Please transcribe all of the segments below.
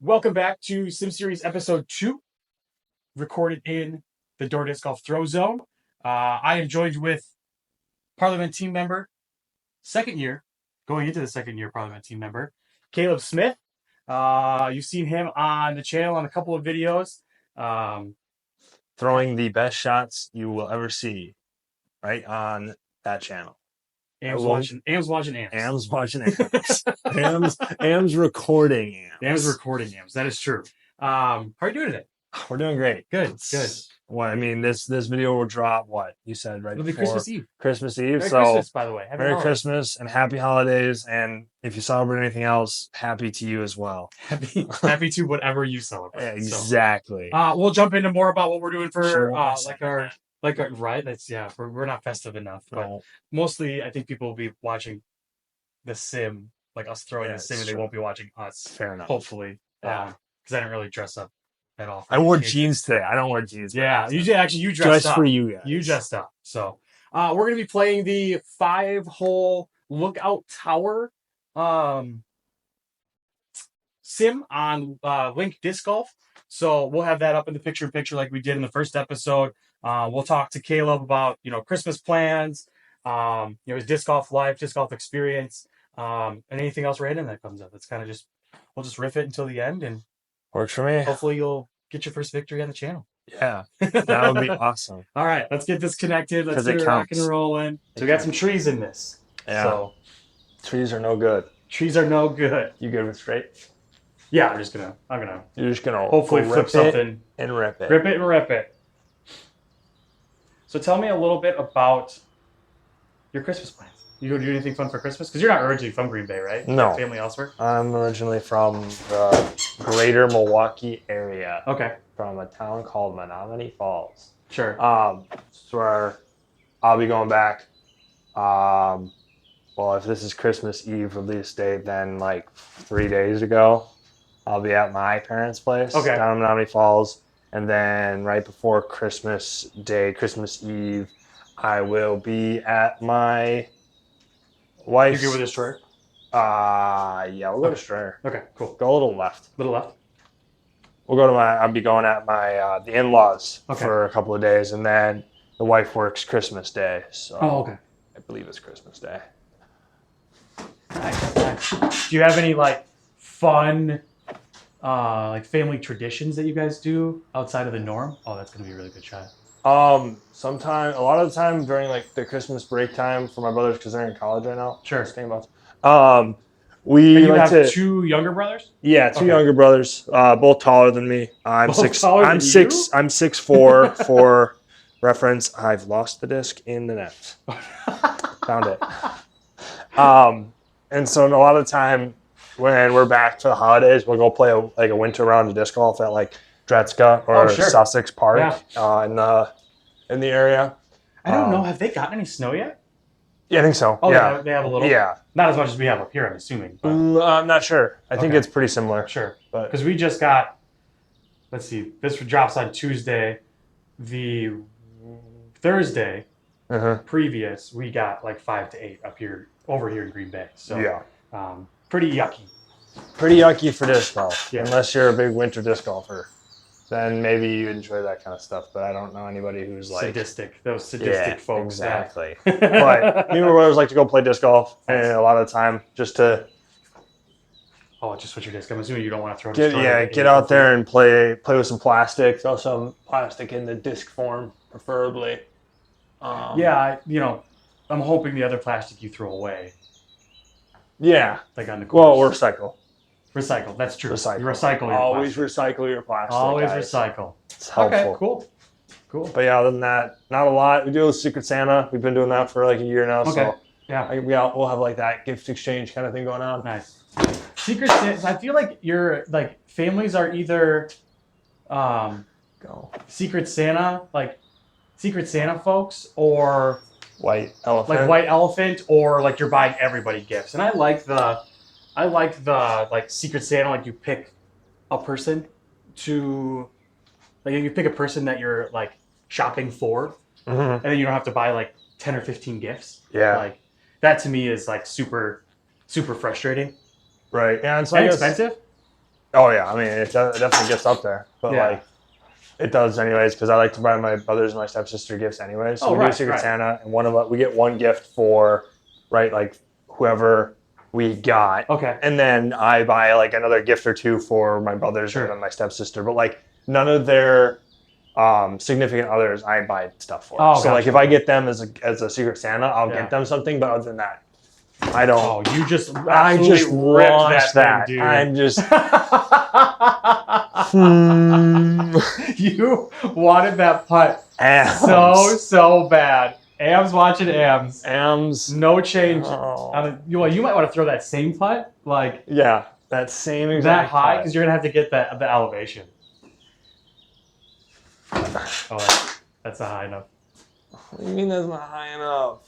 Welcome back to Sim Series Episode 2, recorded in the Door Disc Golf Throw Zone. I am joined with Parliament team member, second year, going into the second year Parliament team member, Caleb Smith. You've seen him on the channel on a couple of videos. Throwing the best shots you will ever see right on that channel. Am's watching Am's. Am's watching Am's. Am's recording Am's. Am's recording Am's. That is true. How are you doing today? We're doing great. Good. Well, I mean, this video will drop, what you said, right? It'll be Christmas Eve. Christmas Eve. Merry so Christmas, by the way. Merry Christmas and happy holidays. And if you celebrate anything else, happy to you as well. Happy to whatever you celebrate. Exactly. So, we'll jump into more about what we're doing for Sure, right. That's we're not festive enough, but mostly I think people will be watching the sim, like us throwing the sim, and they won't be watching us. Fair enough. Hopefully, because I didn't really dress up at all. I wore jeans today. I don't wear jeans. Yeah, you dressed up for you guys. You dressed up. So we're gonna be playing the 5-hole Lookout Tower sim on Link Disc Golf. So we'll have that up in the picture like we did in the first episode. We'll talk to Caleb about Christmas plans, his disc golf life, disc golf experience, and anything else random that comes up. It's kind of we'll just riff it until the end, and works for me. Hopefully you'll get your first victory on the channel. Yeah, that would be awesome. All right, let's get this connected. Let's get it rocking and rolling. So we got some trees in this. Yeah. So trees are no good. Trees are no good. You good with straight? Yeah, I'm gonna. You're just gonna hopefully flip something and rip it. Rip it and rip it. So tell me a little bit about your Christmas plans. You gonna do anything fun for Christmas? Because you're not originally from Green Bay, right? No. Your family elsewhere? I'm originally from the greater Milwaukee area. Okay. From a town called Menominee Falls. Sure. It's where I'll be going back. Well, if this is Christmas Eve release date, then like 3 days ago, I'll be at my parents' place down in Menominee Falls. And then right before Christmas Day, Christmas Eve, I will be at my wife's. You good with this Strayer? Yeah, we'll go to Strayer. Okay, cool. Go a little left. Little left? We'll go to I'll be going at my, the in-laws for a couple of days. And then the wife works Christmas Day. So I believe it's Christmas Day. Nice. Do you have any fun family traditions that you guys do outside of the norm? Oh, that's gonna be a really good shot. Sometime, a lot of the time during the Christmas break time for my brothers, because they're in college right now. Sure. We have two younger brothers? Yeah, two younger brothers, both taller than me. I'm 6'4". For reference, I've lost the disc in the net. Found it. And so a lot of the time when we're back for the holidays, we'll go play a winter round of disc golf at Dretska or Sussex Park in the area. I don't know. Have they gotten any snow yet? Yeah, I think so. Oh, yeah. They have a little? Yeah. Not as much as we have up here, I'm assuming. But... I'm not sure. I think it's pretty similar. Sure. Because we just got, let's see, this drops on Tuesday. The Thursday previous, we got 5 to 8 over here in Green Bay. So pretty yucky. Pretty yucky for disc golf. Yeah. Unless you're a big winter disc golfer. Then maybe you enjoy that kind of stuff, but I don't know anybody who's sadistic. Those sadistic folks. Exactly. But me and my brothers like to go play disc golf, and a lot of the time just to just switch your disc. I'm assuming you don't want to throw. Get out there and play with some plastic. Throw some plastic in the disc form, preferably. I'm hoping the other plastic you throw away. Yeah. On the course. Well, we'll recycle. Recycle. That's true. Recycle. You recycle your Always plastic. recycle your plastic. Always recycle. It's helpful. Okay, cool. But yeah, other than that, not a lot. We do a Secret Santa. We've been doing that for a year now. Okay. So yeah, we'll have that gift exchange kind of thing going on. Nice. Secret Santa. I feel like your families are either Secret Santa folks or White Elephant. White Elephant, or you're buying everybody gifts. And I like the Secret Santa, you pick a person to you pick a person that you're shopping for, and then you don't have to buy 10 or 15 gifts. Yeah. That to me is super super frustrating. Right. Yeah, and so and expensive. Oh yeah, I mean it definitely gets up there, but Yeah. like it does anyways because I like to buy my brothers and my stepsister gifts anyways. So Oh, we do right, Secret right. Santa, and we get one gift for like whoever we got, Okay. and then I buy like another gift or two for my brothers Sure. and then my stepsister. But like none of their significant others I buy stuff for. Oh, so like gotcha, if I okay. get them as a Secret Santa, I'll Yeah. get them something. But other than that, I don't. Oh, you just I absolutely just ripped launched that that. thing, dude. I'm just. You wanted that putt Ams. so bad. Am's watching Am's. Ams. No change. Oh. You might want to throw that same putt, like Yeah, that same that exact high, putt. because you're gonna have to get the elevation. Oh, that's a high enough. What do you mean that's not high enough?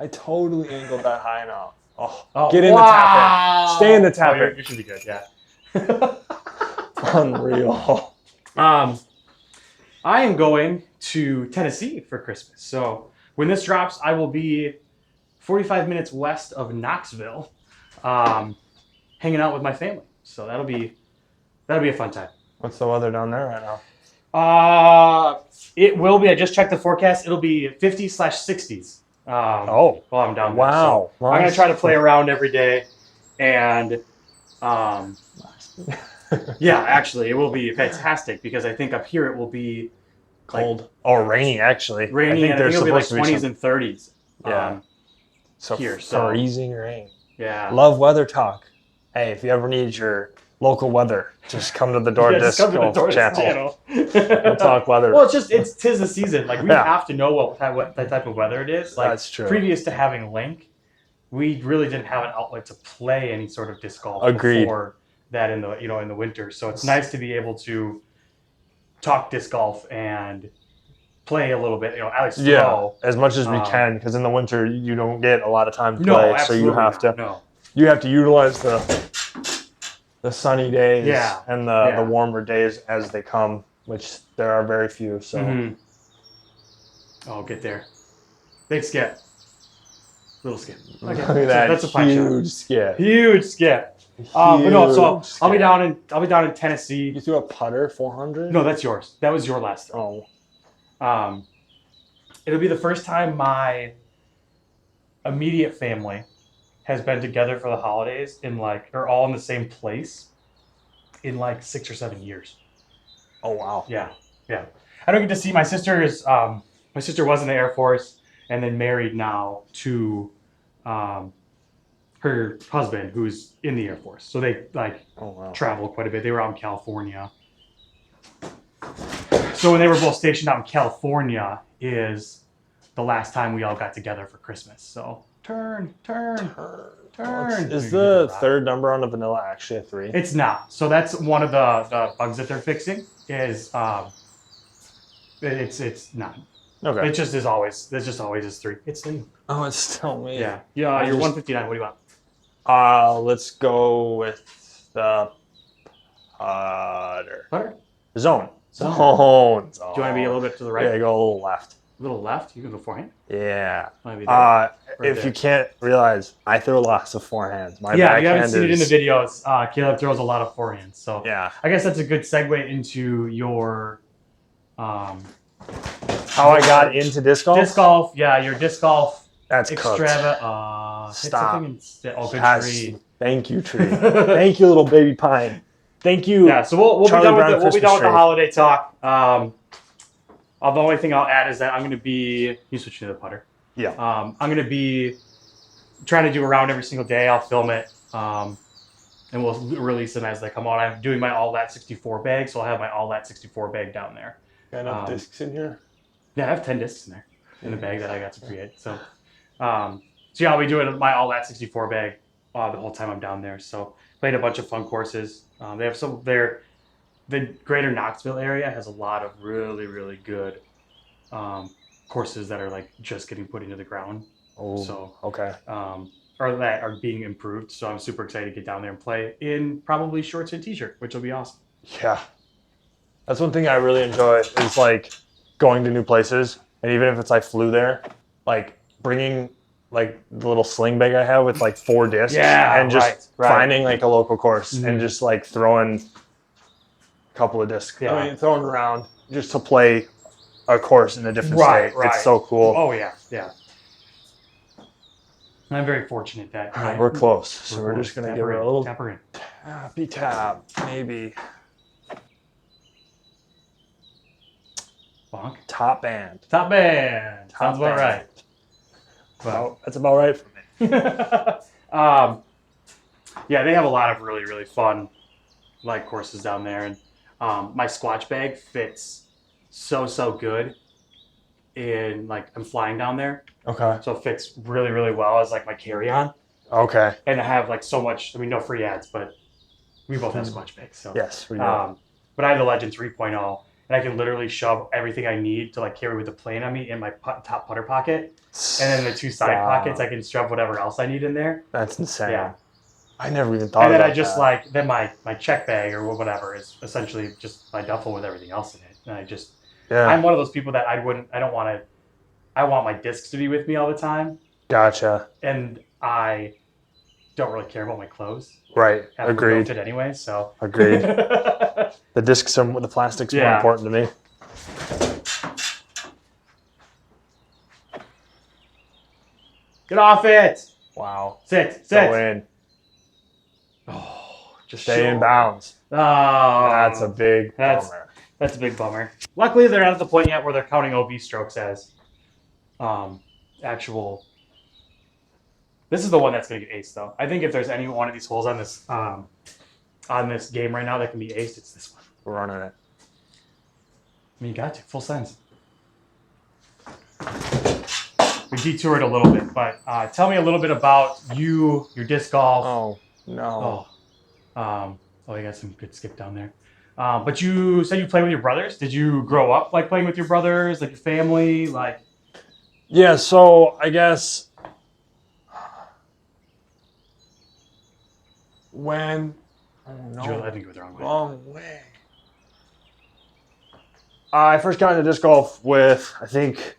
I totally angled that high enough. Oh, Get in the tap in. Stay in the tap in. You should be good, yeah. Unreal. I am going to Tennessee for Christmas. So when this drops, I will be 45 minutes west of Knoxville, hanging out with my family. So that'll be a fun time. What's the weather down there right now? It will be. I just checked the forecast. It'll be 50/60s. While I'm down there. Wow. So I'm gonna try to play around every day, and yeah, actually, it will be fantastic because I think up here it will be Cold or rainy actually. rainy, and I think it'll be like supposed to 20s and 30s. Yeah. So here, so- freezing rain. Yeah. Love weather talk. Hey, if you ever need your local weather, just come to the Door just come to the Disc Dorcas channel. channel. We'll talk weather. Well, it's tis the season. Like we Yeah. have to know what type of weather it is. Like That's true. previous to having Link, we really didn't have an outlet to play any sort of disc golf Agreed. before that in the winter. So it's nice to be able to talk disc golf and play a little bit. At least Yeah, throw. as much as we can, because in the winter you don't get a lot of time to play, so absolutely you have not. to No. you have to utilize the sunny days Yeah. and Yeah. the warmer days as they come, which there are very few. So Mhm. Oh, get there. Big skip. Little skip. Okay. look at that That's a fine shot. huge skip. Huge skip. But no, so Huge I'll be skip. down in Tennessee. You threw a putter 400? No, that's yours. That was your last throw. Oh, It'll be the first time my immediate family has been together for the holidays or all in the same place in like 6 or 7 years. oh wow. Yeah. I don't get to see my sister my sister was in the Air Force and then married now to her husband who's in the Air Force. So they Oh wow. travel quite a bit. They were out in California. So when they were both stationed out in California is the last time we all got together for Christmas. So turn. Is the third number on the vanilla actually a 3? It's not. So that's one of the bugs that they're fixing is it's not. Okay. It just is always. There's just always is 3. It's Liam. Oh, it's still me. Yeah. I You're just- 159. What do you want? Let's go with the putter. Putter? Zone. Zone. Zone. Do you want to be a little bit to the right? Yeah, go a little left. A little left? You can go forehand. Yeah. Want to be there? Right If there. you can't realize, I throw lots of forehands. My Yeah, you haven't backhand seen it in the is- videos. Caleb throws a lot of forehands. So Yeah. I guess that's a good segue into your How I got into disc golf? disc golf. Yeah, your disc golf That's cooked. extrava. Stop. Oh, good Yes. tree. Thank you, tree. Thank you, little baby pine. Thank you. Yeah, so we'll be Charlie done with Brown we'll be Christmas done with the tree. holiday talk. The only thing I'll add is that I'm going to be. You switch to the putter. Yeah. I'm going to be trying to do a round every single day. I'll film it, and we'll release them as they come out. I'm doing my All That 64 bag, so I'll have my All That 64 bag down there. Got enough discs in here? Yeah, I have 10 discs in there in the bag that I got to create. So, yeah, I'll be doing my All That 64 bag the whole time I'm down there. So, played a bunch of fun courses. They have the greater Knoxville area has a lot of really, really good courses that are like just getting put into the ground. Oh, So, okay. or that are being improved. So I'm super excited to get down there and play in probably shorts and t-shirt, which will be awesome. Yeah. That's one thing I really enjoy is like going to new places. And even if it's I flew there, like bringing like the little sling bag I have with like 4 discs. Yeah, and just right. finding like a local course Mhm. and just like throwing a couple of discs. Yeah. I mean, throwing around just to play a course in a different Right, state. right. It's so cool. Oh yeah, yeah. I'm very fortunate that We're close, so we're close. just gonna Tap give her it a in, little tap her in. tappy tap, maybe Bonk. top band. Top band. Sounds about band. right. Well, That's about right for me. yeah, they have a lot of really, really fun like courses down there, and my squatch bag fits so good in like I'm flying down there, Okay. so it fits really, really well as like my carry-on, Okay. and I have like so much. I mean, no free ads, but we both have squatch bags, so Yes, we do. But I have the Legend 3.0, and I can literally shove everything I need to like carry with the plane on me in my top putter pocket, and then the 2 side pockets I can shove whatever else I need in there. That's insane. Yeah. I never even thought And then about I just that. like then my check bag or whatever is essentially just my duffel with everything else in it. And I'm one of those people that I don't want to. I want my discs to be with me all the time, Gotcha. and I don't really care about my clothes. Right. Half of them don't fit anyway, so. Agreed. The discs are the plastic's more Yeah. important to me. Get off it! Wow. Sit. Go in. Oh, just Stay in show- bounds. Oh, That's a big That's- bummer. That's a big bummer. Luckily, they're not at the point yet where they're counting OB strokes as actual. This is the one that's going to get aced, though. I think if there's any one of these holes on this game right now that can be aced, it's this one. We're running it. I mean, you got to full sends. We detoured a little bit, but tell me a little bit about your disc golf. Oh no. You got some good skip down there. But you said you play with your brothers. Did you grow up like playing with your brothers, like your family, like? Yeah. So I guess when I think you went the wrong way. wrong way. I first got into disc golf with, I think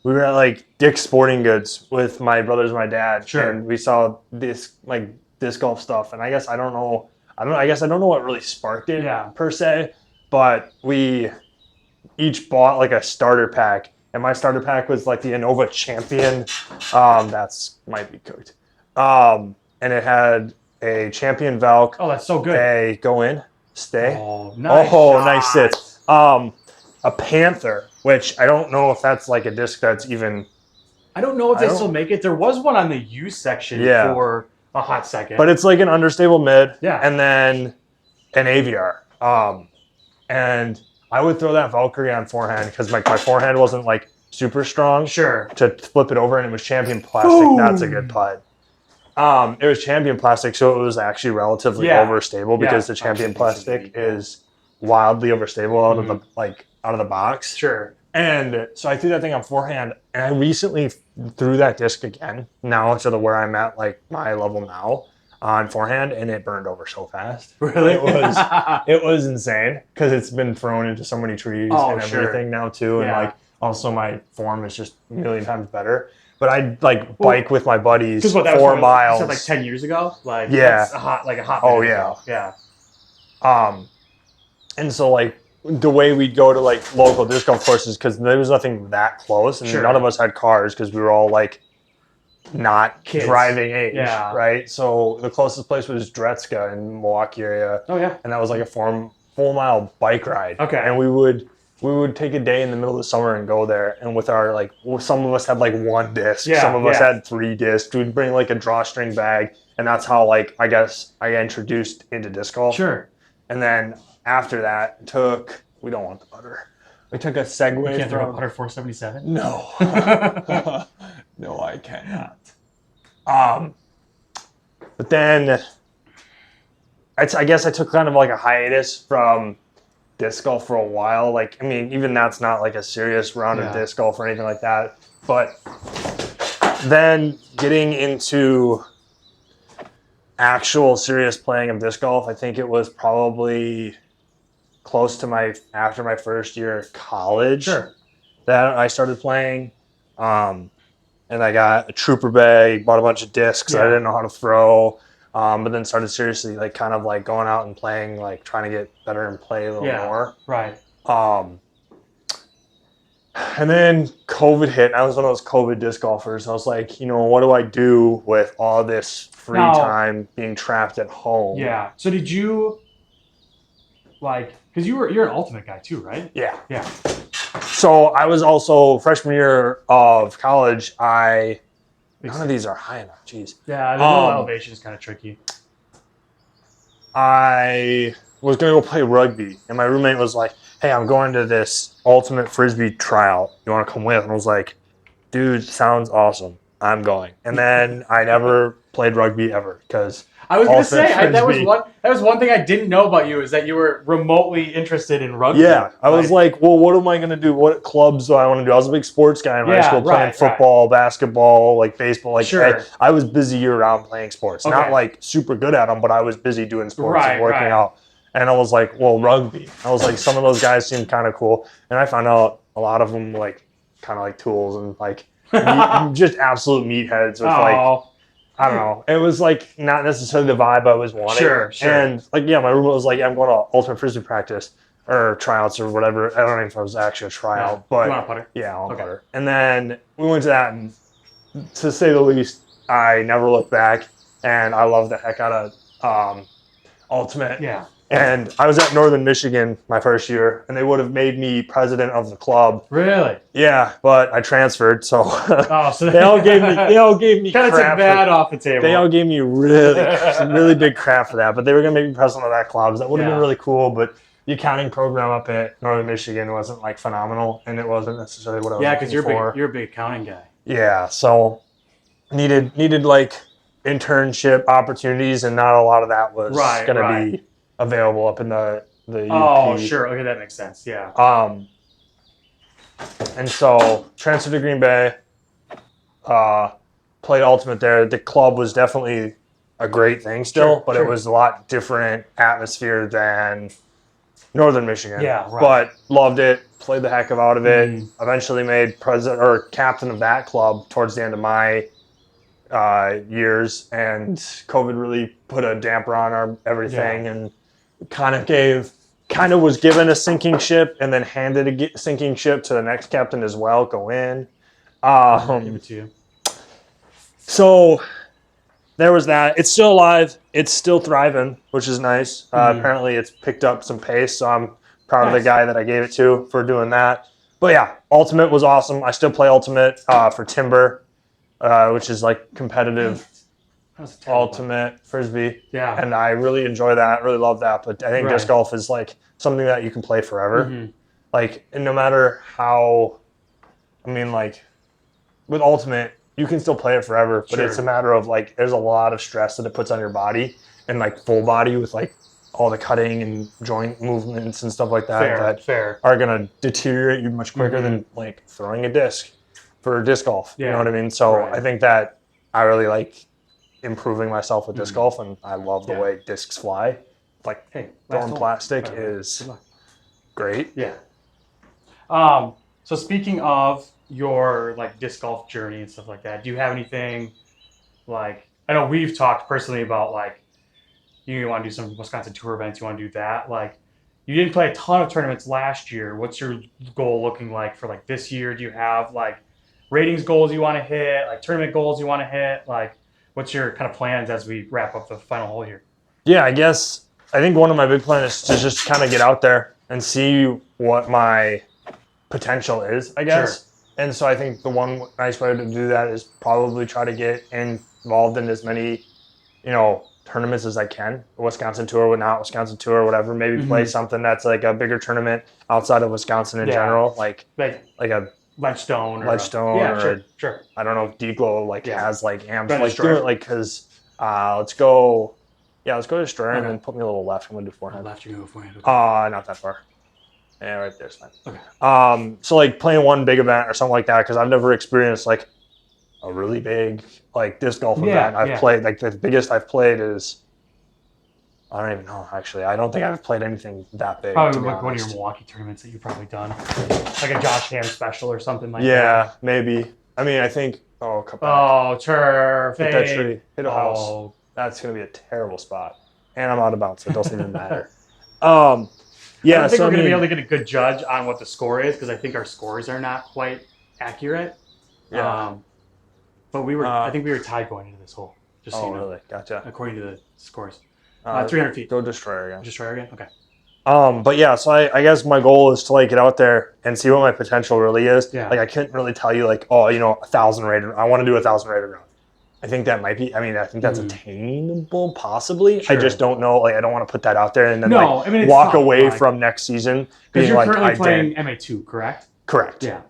we were at like Dick's Sporting Goods with my brothers and my dad. Sure. And we saw this like disc golf stuff. And I guess I don't know what really sparked it per se, but we each bought like a starter pack. And my starter pack was like the Innova Champion. That's might be cooked. And it had a Champion Valk. Oh, that's so good. A go in, stay. Oh, nice. Nice sit. A Panther, which I don't know if that's like a disc that's even. I don't know if they still make it. There was one on the U section for a hot second. But it's like an understable mid. Yeah. And then an AVR. And I would throw that Valkyrie on forehand because my forehand wasn't like super strong. Sure. To flip it over, and it was Champion plastic. Boom. That's a good putt. It was Champion plastic, so it was actually relatively overstable because the Champion plastic is wildly overstable out of the box. Sure. And so I threw that thing on forehand, and I recently threw that disc again now to where I'm at like my level now on forehand, and it burned over so fast. Really? It was insane because it's been thrown into so many trees and everything now too, and like also my form is just a million times better. But I'd like bike with my buddies 4 miles. You said like 10 years ago? Like yeah. That's a hot minute ago. Yeah. And so like the way we'd go to like local disc golf courses, because there was nothing that close, and none of us had cars because we were all like not kids. Driving age, Yeah. right? So the closest place was Dretska in Milwaukee area. Oh yeah. And that was like a 4 mile bike ride. Okay. And we would take a day in the middle of the summer and go there. And with our like, some of us had like 1 disc, some of us had 3 discs. We'd bring like a drawstring bag, and that's how like I guess I got introduced into disc golf. Sure. And then after that, we don't want the putter. We took a Segway. You can't throw a putter 477? No. No, I cannot. But then I guess I took kind of like a hiatus from disc golf for a while. Like, I mean, even that's not like a serious round of disc golf or anything like that. But then getting into actual serious playing of disc golf, I think it was probably close to after my first year of college that I started playing. and I got a trooper bag, bought a bunch of discs I Yeah. didn't know how to throw. But then started seriously like kind of like going out and playing, like trying to get better and play a little more. Right. And then COVID hit, and I was one of those COVID disc golfers. I was like, what do I do with all this free time being trapped at home? Yeah. So did you because you're an ultimate guy too, right? Yeah. Yeah. So I was also freshman year of college. None of these are high enough. Jeez. Yeah, the low elevation is kind of tricky. I was going to go play rugby, and my roommate was like, hey, I'm going to this ultimate frisbee tryout. You want to come with? And I was like, dude, sounds awesome. I'm going. And then I never played rugby ever because I was going to say that was one thing I didn't know about you is that you were remotely interested in rugby. Yeah, I was like, well, what am I going to do? What clubs do I want to do? I was a big sports guy in high school, playing football, basketball, like baseball. Like I was busy year round playing sports. Not like super good at them, but I was busy doing sports and working out. And I was like, well, rugby. I was like, some of those guys seemed kind of cool. And I found out a lot of them like kind of like tools and like just absolute meatheads with like, I don't know. It was like not necessarily the vibe I was wanting. Sure. And like, yeah, my roommate was like, I'm going to ultimate frisbee practice or tryouts or whatever. I don't know if it was actually a tryout, but you want a putter? Yeah, I want a putter. And then we went to that, and to say the least, I never looked back, and I loved the heck out of ultimate. Yeah. And I was at Northern Michigan my first year, and they would have made me president of the club. Really? Yeah, but I transferred, so, so they all gave me kind of took that off the table. They all gave me really big crap for that, but they were gonna make me president of that club. That would have been really cool, but the accounting program up at Northern Michigan wasn't like phenomenal, and it wasn't necessarily what I was looking for. Yeah, because you're a big accounting guy. Yeah, so needed like internship opportunities, and not a lot of that was gonna be available up in the UP. Oh, sure. Okay, that makes sense. Yeah. And so transferred to Green Bay, played ultimate there. The club was definitely a great thing still, but it was a lot different atmosphere than Northern Michigan. Yeah, but loved it, played the heck out of it. Eventually made president or captain of that club towards the end of my years, and COVID really put a damper on our everything, and kind of was given a sinking ship and then handed a sinking ship to the next captain as well. Go in. Give it to you. So there was that. It's still alive. It's still thriving, which is nice. Apparently it's picked up some pace, so I'm proud of the guy that I gave it to for doing that. But yeah, Ultimate was awesome. I still play Ultimate for Timber, which is like competitive ultimate frisbee. Yeah. And I really enjoy that, really love that. But I think disc golf is like something that you can play forever. Like, and no matter how, I mean, like with ultimate, you can still play it forever, but it's a matter of like, there's a lot of stress that it puts on your body, and like full body with like all the cutting and joint movements and stuff like that are going to deteriorate you much quicker than like throwing a disc for disc golf. You know what I mean? So I think that I really like improving myself with disc golf, and I love the way discs fly. Like throwing plastic is great. Yeah. So speaking of your like disc golf journey and stuff like that, do you have anything like, I know we've talked personally about like you want to do some Wisconsin tour events, you want to do that. Like, you didn't play a ton of tournaments last year. What's your goal looking like for like this year? Do you have like ratings goals you want to hit, like tournament goals you want to hit? Like, what's your kind of plans as we wrap up the final hole here? Yeah, I think one of my big plans is to just kind of get out there and see what my potential is, I guess. And so I think the one nice way to do that is probably try to get involved in as many, tournaments as I can. Wisconsin Tour, not Wisconsin Tour, whatever. Maybe play something that's like a bigger tournament outside of Wisconsin in general, like a Ledgestone, or sure. I don't know if D-Glow has like amps, like do it like because let's go to Strayer and then put me a little left. I'm gonna do forehand. Left, you go forehand. Okay. Not that far. Yeah, right there's fine. Okay. So like playing one big event or something like that, because I've never experienced like a really big like disc golf event. I've played like the biggest I've played is, I don't even know actually. I don't think I've played anything that big. Probably like one of your Milwaukee tournaments that you've probably done, like a Josh Ham special or something like that. Yeah, maybe. I mean, I think Oh, cut back. Oh, turf. Hit that Hey. tree. Hit a house. Oh. That's going to be a terrible spot. And I'm out of bounds, so it doesn't even matter. I Yeah, don't think so we're I going to be mean, able to get a good judge on what the score is because I think our scores are not quite accurate. yeah. But I think we were tied going into this hole. Just so Oh, you know, really? Gotcha. according to the scores. Uh, 300 feet. Go Destroyer again. Just try again? Okay. But yeah, so I guess my goal is to like get out there and see what my potential really is. Yeah. Like I couldn't really tell you like, oh, 1,000 rated. I want to do 1,000 rated round. I think that might be. I mean, I think that's attainable, possibly. Sure. I just don't know. Like, I don't want to put that out there and then No, I mean, it's walk tough, away like- from next season Because being you're like, currently I playing did. MA2, correct? Correct. Yeah.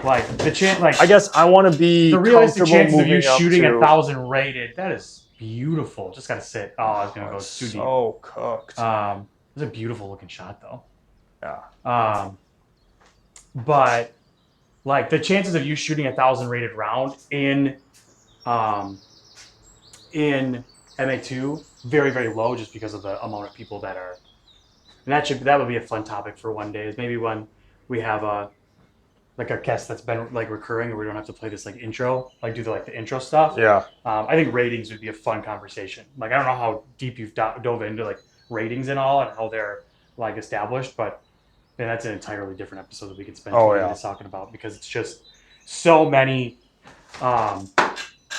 Like the chance, like I guess I want to be the realistic comfortable chances of you moving up shooting to- 1,000 rated, that is beautiful. Just gotta sit. Oh, I was gonna go It's too deep. so cooked. It was a beautiful looking shot though. Yeah. But like the chances of you shooting 1,000 rated round in MA2 very, very low just because of the amount of people that are. And that would be a fun topic for one day. Is maybe when we have a guest that's been like recurring, and we don't have to play this like intro, like do the intro stuff. Yeah. I think ratings would be a fun conversation. Like I don't know how deep you've dove into like ratings and all, and how they're like established, but man, that's an entirely different episode that we could spend 20 minutes talking about because it's just so many.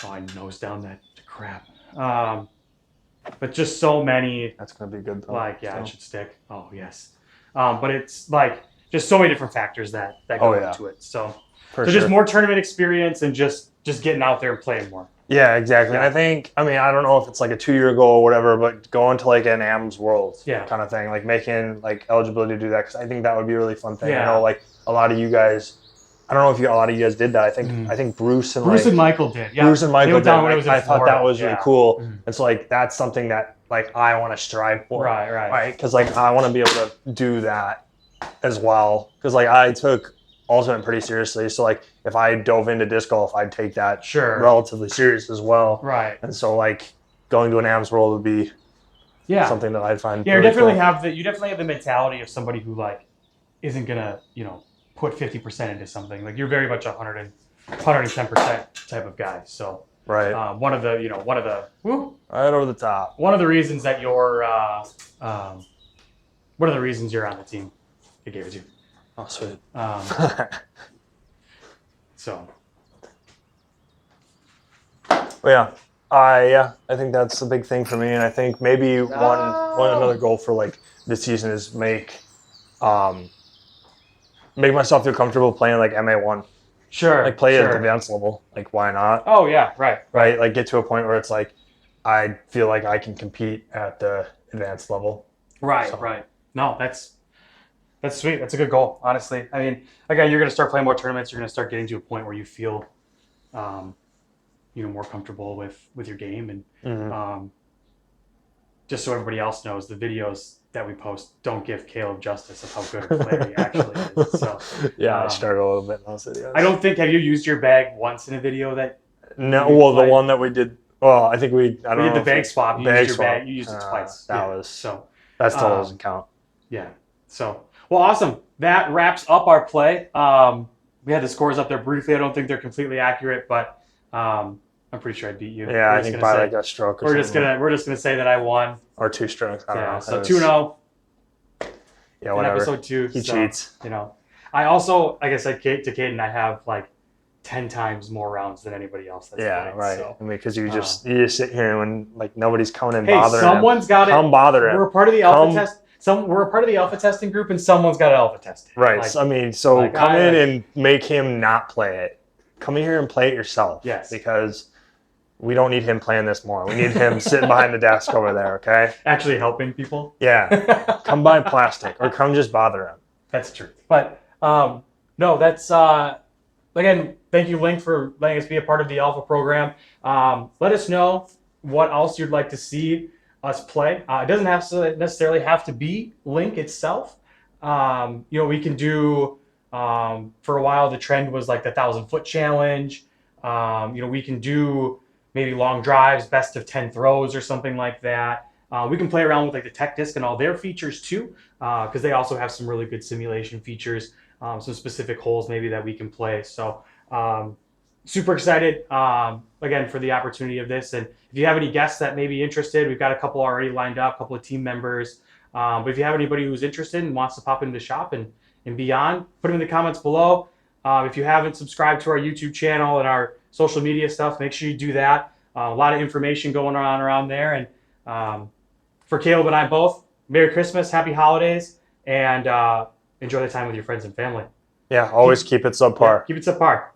I nose down that crap. But just so many. That's gonna be good though. It should stick. Oh yes. But it's like just so many different factors that go into it. So just more tournament experience and just getting out there and playing more. Yeah, exactly. Yeah. And I think, I don't know if it's like a 2-year goal or whatever, but going to like an AMS World kind of thing, like making like eligibility to do that, because I think that would be a really fun thing. Yeah. I know like a lot of you guys, I don't know if a lot of you guys did that. I think Bruce and Michael did. Yeah. Bruce and Michael did. I thought that was really cool. Mm-hmm. And so like that's something that like I want to strive for. Right. Because like I want to be able to do that as well. Because like I took Ultimate pretty seriously, so like if I dove into disc golf, I'd take that relatively serious as well. Right. And so like going to an AMS World would be something that I'd find. Yeah, really you definitely cool. have the mentality of somebody who like isn't gonna put 50% into something. Like you're very much 110% type of guy. So right. One of the right over the top. One of the reasons that you're one of the reasons you're on the team. I gave it to you. Oh, sweet. So. Well, I think that's a big thing for me, and I think maybe another goal for like this season is make myself feel comfortable playing like MA1. Sure. Like play at the advanced level. Like why not? Oh yeah, right. Like get to a point where it's like I feel like I can compete at the advanced level. Right. So. Right. No, that's sweet. That's a good goal, honestly. I mean, again, you're going to start playing more tournaments. You're going to start getting to a point where you feel, more comfortable with your game. And just so everybody else knows, the videos that we post don't give Caleb justice of how good a player he actually is. So yeah, I struggle a little bit in those videos. I don't think. Have you used your bag once in a video that? No. Well, the one that we did. Well, I think we did the bag swap. You used your bag. You used it twice. That still doesn't count. Yeah. So. Well, awesome. That wraps up our play. We had the scores up there briefly. I don't think they're completely accurate, but I'm pretty sure I beat you. Yeah, I think by like a stroke. We're just gonna say that I won. Or 2 strokes. I don't know. So 2-0. Yeah, whatever. In episode 2. He cheats. I also, like I said to Caden, I have like 10 times more rounds than anybody else. That's played, right. So. I mean, because you just sit here when like nobody's coming and hey, bothering. Someone's got it. Come bother him. We're a part of the alpha test. We're a part of the alpha testing group, and someone's got an alpha testing. Right. Like, come in and make him not play it. Come in here and play it yourself. Yes. Because we don't need him playing this more. We need him sitting behind the desk over there, okay? Actually helping people. Yeah. Come buy plastic or come just bother him. That's true. But no, that's again, thank you, Link, for letting us be a part of the alpha program. Let us know what else you'd like to see us play. It doesn't necessarily have to be Link itself. We can do for a while the trend was like the 1,000-foot challenge. We can do maybe long drives, best of 10 throws or something like that. We can play around with like the tech disc and all their features too, because they also have some really good simulation features, some specific holes maybe that we can play. So super excited again for the opportunity of this. And if you have any guests that may be interested, we've got a couple already lined up, a couple of team members. But if you have anybody who's interested and wants to pop into the shop and beyond, put them in the comments below. If you haven't subscribed to our YouTube channel and our social media stuff, make sure you do that. A lot of information going on around there. And for Caleb and I both, Merry Christmas, Happy Holidays, and enjoy the time with your friends and family. Yeah, always keep it subpar. Yeah, keep it subpar.